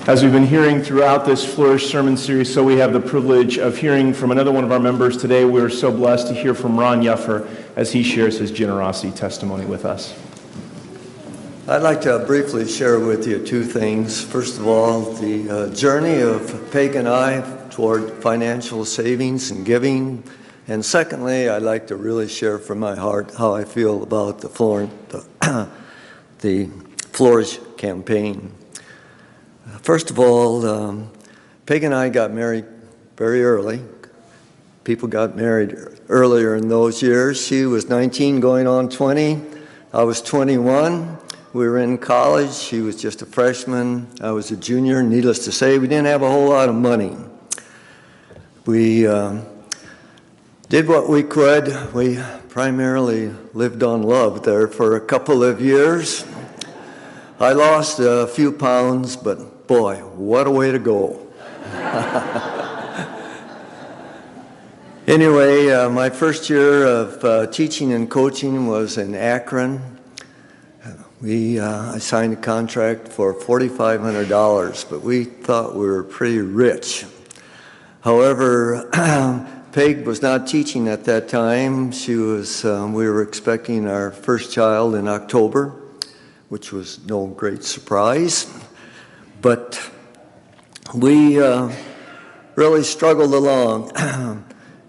As we've been hearing throughout this Flourish sermon series, so we have the privilege of hearing from another one of our members today. We're so blessed to hear from Ron Juffer as he shares his generosity testimony with us. I'd like to briefly share with you two things. First of all, the journey of Peg and I toward financial savings and giving. And secondly, I'd like to really share from my heart how I feel about the Flourish campaign. First of all, Peg and I got married very early. People got married earlier in those years. She was 19 going on 20. I was 21. We were in college. She was just a freshman. I was a junior. Needless to say, we didn't have a whole lot of money. We did what we could. We primarily lived on love there for a couple of years. I lost a few pounds, but boy, what a way to go. Anyway, my first year of teaching and coaching was in Akron. I signed a contract for $4,500, but we thought we were pretty rich. However, Peg was not teaching at that time. She was. We were expecting our first child in October, which was no great surprise. But we really struggled along.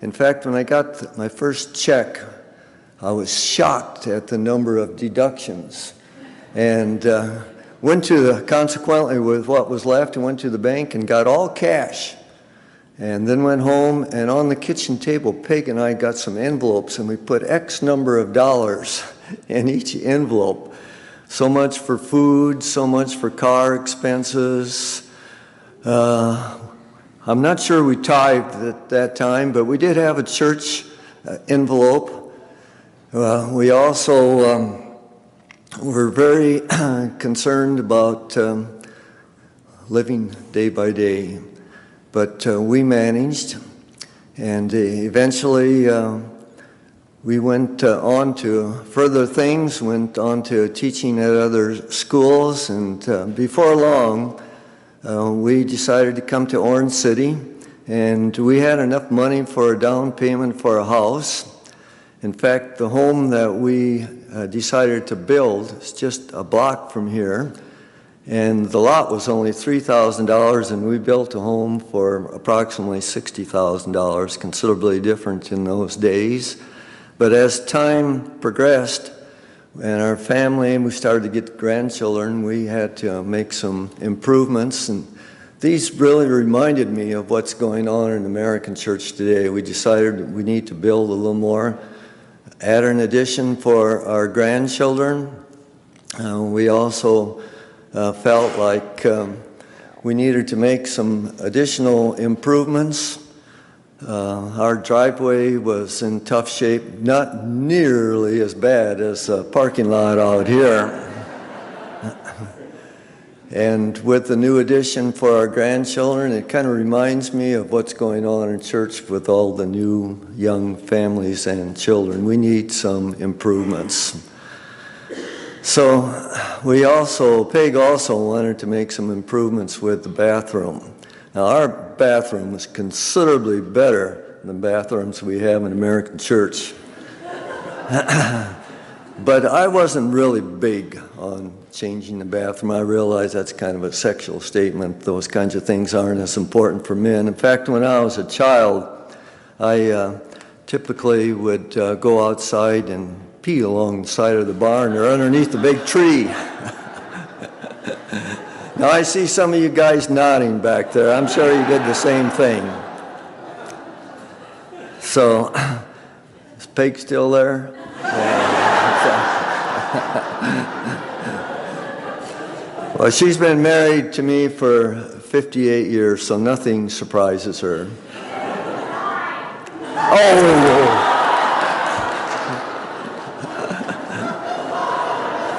In fact, when I got my first check, I was shocked at the number of deductions. And consequently, with what was left, I went to the bank and got all cash. And then went home, and on the kitchen table, Peg and I got some envelopes, and we put X number of dollars in each envelope. So much for food, so much for car expenses. I'm not sure we tithed at that time, but we did have a church envelope. We also were very concerned about living day by day. But we managed, and eventually we went on to further things, went on to teaching at other schools, and before long, we decided to come to Orange City, and we had enough money for a down payment for a house. In fact, the home that we decided to build is just a block from here, and the lot was only $3,000, and we built a home for approximately $60,000, considerably different in those days. But as time progressed, and our family, we started to get grandchildren, we had to make some improvements, and these really reminded me of what's going on in the American church today. We decided we need to build a little more, add an addition for our grandchildren. We also felt like we needed to make some additional improvements. Our driveway was in tough shape, not nearly as bad as a parking lot out here. And with the new addition for our grandchildren, it kind of reminds me of what's going on in church with all the new young families and children. We need some improvements. So Peg also wanted to make some improvements with the bathroom. Now, our bathroom is considerably better than bathrooms we have in American church. But I wasn't really big on changing the bathroom. I realize that's kind of a sexual statement. Those kinds of things aren't as important for men. In fact, when I was a child, I typically would go outside and pee along the side of the barn or underneath the big tree. Now, I see some of you guys nodding back there. I'm sure you did the same thing. So, is Peg still there? Well, she's been married to me for 58 years, so nothing surprises her. Oh!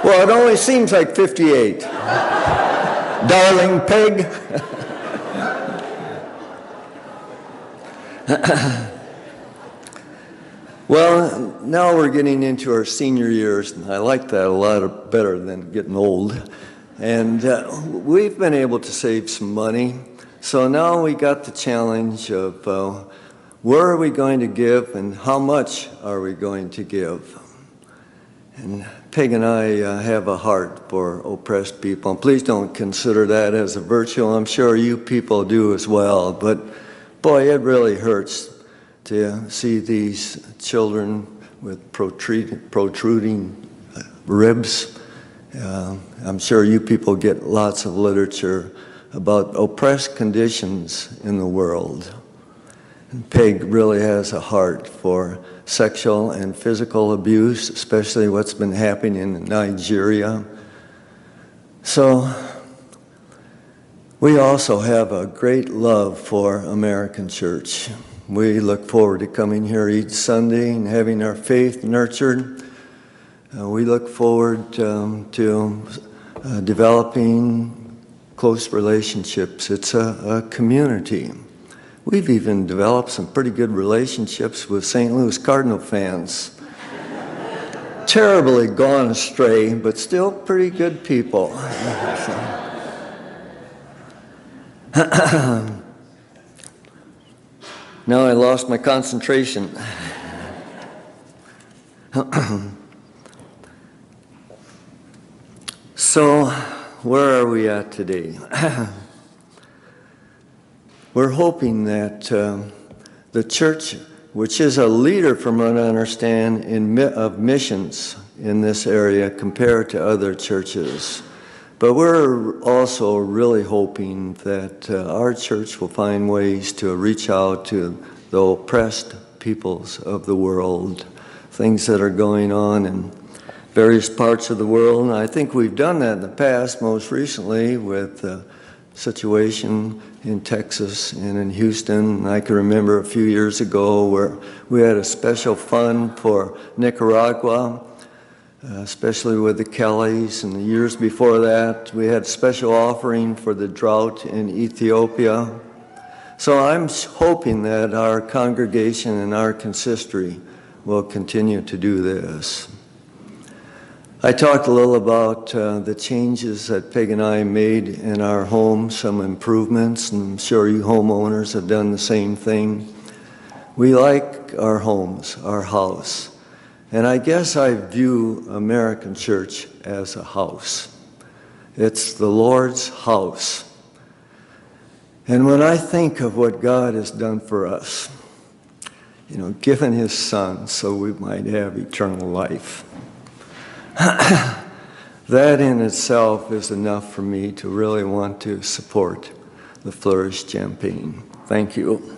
Well, it only seems like 58. Darling Peg. Well, now we're getting into our senior years, and I like that a lot better than getting old. And we've been able to save some money. So now we got the challenge of where are we going to give and how much are we going to give? And Peg and I have a heart for oppressed people. And please don't consider that as a virtue. I'm sure you people do as well. But boy, it really hurts to see these children with protruding ribs. I'm sure you people get lots of literature about oppressed conditions in the world. And Peg really has a heart for sexual and physical abuse, especially what's been happening in Nigeria. So we also have a great love for American church. We look forward to coming here each Sunday and having our faith nurtured. We look forward to developing close relationships. It's a community. We've even developed some pretty good relationships with St. Louis Cardinal fans. Terribly gone astray, but still pretty good people. Now I lost my concentration. So, where are we at today? We're hoping that the church, which is a leader from what I understand of missions in this area compared to other churches, but we're also really hoping that our church will find ways to reach out to the oppressed peoples of the world, things that are going on in various parts of the world. And I think we've done that in the past, most recently with the situation in Texas and in Houston. I can remember a few years ago where we had a special fund for Nicaragua, especially with the Kellys. And the years before that, we had a special offering for the drought in Ethiopia. So I'm hoping that our congregation and our consistory will continue to do this. I talked a little about the changes that Peg and I made in our home, some improvements, and I'm sure you homeowners have done the same thing. We like our homes, our house, and I guess I view American church as a house. It's the Lord's house. And when I think of what God has done for us, given His Son so we might have eternal life, that in itself is enough for me to really want to support the Flourish campaign. Thank you.